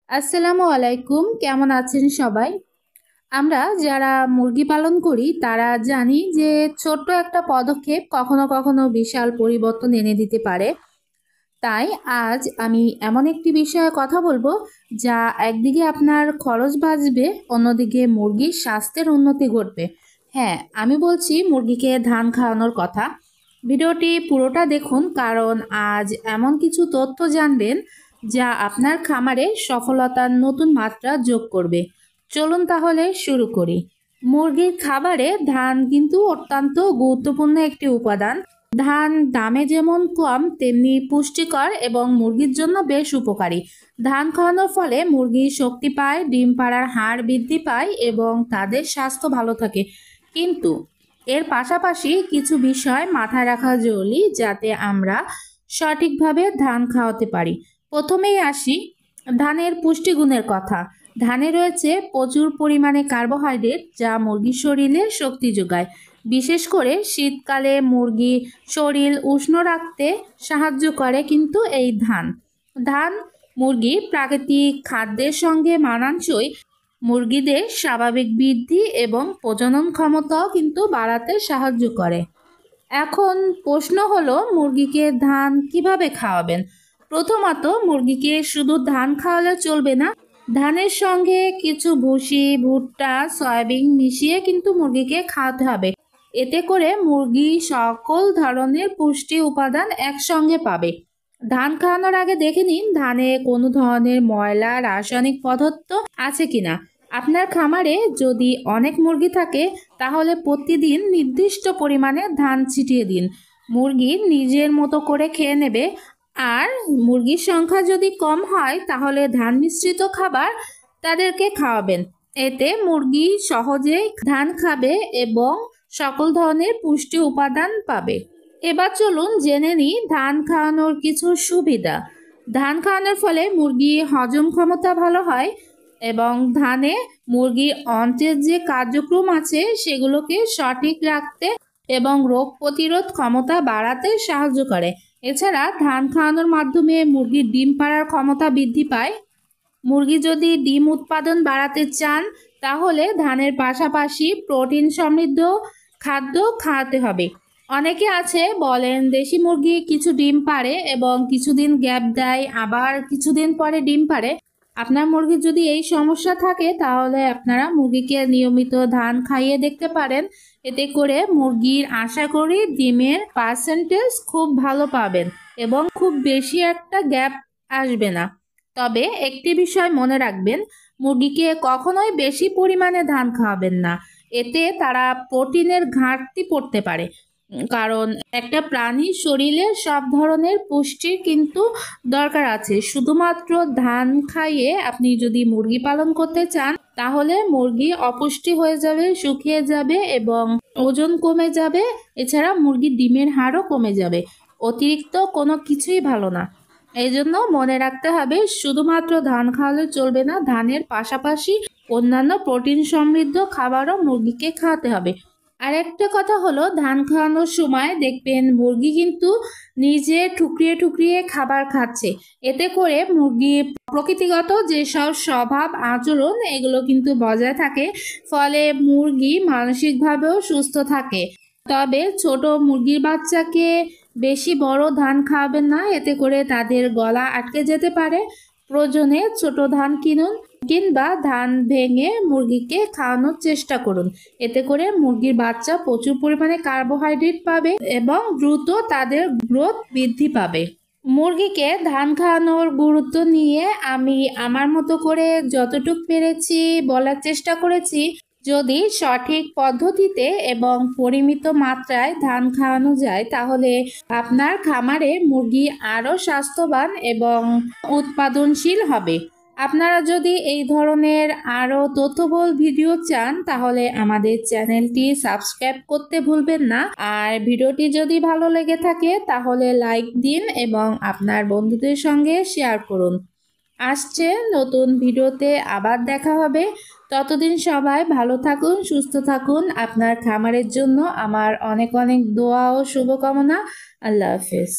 আসসালামু আলাইকুম, কেমন আছেন সবাই? আমরা যারা মুরগি পালন করি তারা জানি যে ছোট্ট একটা পদক্ষেপ কখনো কখনো বিশাল পরিবর্তন এনে দিতে পারে। তাই আজ আমি এমন একটি বিষয়ে কথা বলবো যা একদিকে আপনার খরচ বাঁচবে, অন্যদিকে মুরগির স্বাস্থ্যের উন্নতি ঘটবে। হ্যাঁ, আমি বলছি মুরগিকে ধান খাওয়ানোর কথা। ভিডিওটি পুরোটা দেখুন, কারণ আজ এমন কিছু তথ্য জানবেন যা আপনার খামারে সফলতার নতুন মাত্রা যোগ করবে। চলুন তাহলে শুরু করি। মুরগির খাবারে ধান কিন্তু অত্যন্ত গুরুত্বপূর্ণ একটি উপাদান। ধান দামে যেমন কম, তেমনি পুষ্টিকর এবং মুরগির জন্য বেশ উপকারী। ধান খাওয়ানোর ফলে মুরগি শক্তি পায়, ডিম পাড়ার হার বৃদ্ধি পায় এবং তাদের স্বাস্থ্য ভালো থাকে। কিন্তু এর পাশাপাশি কিছু বিষয় মাথায় রাখা জরুরি যাতে আমরা সঠিকভাবে ধান খাওয়াতে পারি। প্রথমেই আসি ধানের পুষ্টিগুণের কথা। ধানে রয়েছে প্রচুর পরিমাণে কার্বোহাইড্রেট যা মুরগির শরীরে শক্তি যোগায়। বিশেষ করে শীতকালে মুরগি শরীর উষ্ণ রাখতে সাহায্য করে কিন্তু এই ধান মুরগি প্রাকৃতিক খাদ্যের সঙ্গে মানানসই। মুরগিদের স্বাভাবিক বৃদ্ধি এবং প্রজনন ক্ষমতাও কিন্তু বাড়াতে সাহায্য করে। এখন প্রশ্ন হলো মুরগিকে ধান কিভাবে খাওয়াবেন। প্রথমত, মুরগিকে শুধু ধান খাওয়ালে চলবে না। ধানের সঙ্গে কিছু ভুসি, ভুট্টা, সয়াবিন মিশিয়ে কিন্তু মুরগিকে খাওয়াতে হবে। এতে করে মুরগি সকল ধরনের পুষ্টি উপাদান একসঙ্গে পাবে। ধান খাওয়ানোর আগে দেখে নিন ধানে কোনো ধরনের ময়লা, রাসায়নিক পদার্থ আছে কিনা। আপনার খামারে যদি অনেক মুরগি থাকে তাহলে প্রতিদিন নির্দিষ্ট পরিমাণে ধান ছিটিয়ে দিন। মুরগি নিজের মতো করে খেয়ে নেবে। আর মুরগির সংখ্যা যদি কম হয় তাহলে ধান মিশ্রিত খাবার তাদেরকে খাওয়াবেন। এতে মুরগি সহজেই ধান খাবে এবং সকল ধরনের পুষ্টি উপাদান পাবে। এবার চলুন জেনে নিই ধান খাওয়ানোর কিছু সুবিধা। ধান খাওয়ানোর ফলে মুরগির হজম ক্ষমতা ভালো হয় এবং ধানে মুরগির অন্ত্রের যে কার্যক্রম আছে সেগুলোকে সঠিক রাখতে এবং রোগ প্রতিরোধ ক্ষমতা বাড়াতে সাহায্য করে। এছাড়া ধান খাওয়ানোর মাধ্যমে মুরগির ডিম পাড়ার ক্ষমতা বৃদ্ধি পায়। মুরগি যদি ডিম উৎপাদন বাড়াতে চান তাহলে ধানের পাশাপাশি প্রোটিন সমৃদ্ধ খাদ্য খাওয়াতে হবে। অনেকে আছে বলেন দেশি মুরগি কিছু ডিম পাড়ে এবং কিছুদিন গ্যাপ দেয়, আবার কিছুদিন পরে ডিম পাড়ে। আপনার মুরগির যদি এই সমস্যা থাকে তাহলে আপনারা মুরগিকে নিয়মিত ধান খাইয়ে দেখতে পারেন। এতে করে মুরগির আশা করি ডিমের পার্সেন্টেজ খুব ভালো পাবেন এবং খুব বেশি একটা গ্যাপ আসবে না। তবে একটি বিষয় মনে রাখবেন, মুরগিকে কখনোই বেশি পরিমাণে ধান খাওয়াবেন না। এতে তারা প্রোটিনের ঘাটতি পড়তে পারে, কারণ একটা প্রাণীর শরীরে সব ধরনের পুষ্টির কিন্তু দরকার আছে। শুধুমাত্র ধান খাইয়ে আপনি যদি মুরগি পালন করতে চান তাহলে মুরগি অপুষ্টি হয়ে যাবে, শুকিয়ে যাবে এবং ওজন কমে যাবে। এছাড়া মুরগির ডিমের হারও কমে যাবে। অতিরিক্ত কোনো কিছুই ভালো না। এই জন্য মনে রাখতে হবে শুধুমাত্র ধান খাওয়ালে চলবে না, ধানের পাশাপাশি অন্যান্য প্রোটিন সমৃদ্ধ খাবারও মুরগিকে খাওয়াতে হবে। আর একটা কথা হলো ধান খাওয়ানোর সময় দেখবেন মুরগি কিন্তু নিজে ঠুকরিয়ে ঠুকরিয়ে খাবার খাচ্ছে। এতে করে মুরগির প্রকৃতিগত যেসব স্বভাব আচরণ এগুলো কিন্তু বজায় থাকে, ফলে মুরগি মানসিকভাবেও সুস্থ থাকে। তবে ছোট মুরগির বাচ্চাকে বেশি বড় ধান খাওয়াবেন না, এতে করে তাদের গলা আটকে যেতে পারে। প্রয়োজনে ছোট ধান কিনুন কিংবা ধান ভেঙে মুরগিকে খাওয়ানোর চেষ্টা করুন। এতে করে মুরগির বাচ্চা প্রচুর পরিমাণে কার্বোহাইড্রেট পাবে এবং দ্রুত তাদের গ্রোথ বৃদ্ধি পাবে। মুরগিকে ধান খাওয়ানোর গুরুত্ব নিয়ে আমি আমার মতো করে যতটুকু পেরেছি বলার চেষ্টা করেছি। যদি সঠিক পদ্ধতিতে এবং পরিমিত মাত্রায় ধান খাওয়ানো যায় তাহলে আপনার খামারে মুরগি আরও স্বাস্থ্যবান এবং উৎপাদনশীল হবে। আপনারা যদি এই ধরনের আরও তথ্যবহুল ভিডিও চান তাহলে আমাদের চ্যানেলটি সাবস্ক্রাইব করতে ভুলবেন না। আর ভিডিওটি যদি ভালো লেগে থাকে তাহলে লাইক দিন এবং আপনার বন্ধুদের সঙ্গে শেয়ার করুন। আসছে নতুন ভিডিওতে আবার দেখা হবে। ততদিন সবাই ভালো থাকুন, সুস্থ থাকুন। আপনার খামারের জন্য আমার অনেক অনেক দোয়া ও শুভকামনা। আল্লাহ হাফেজ।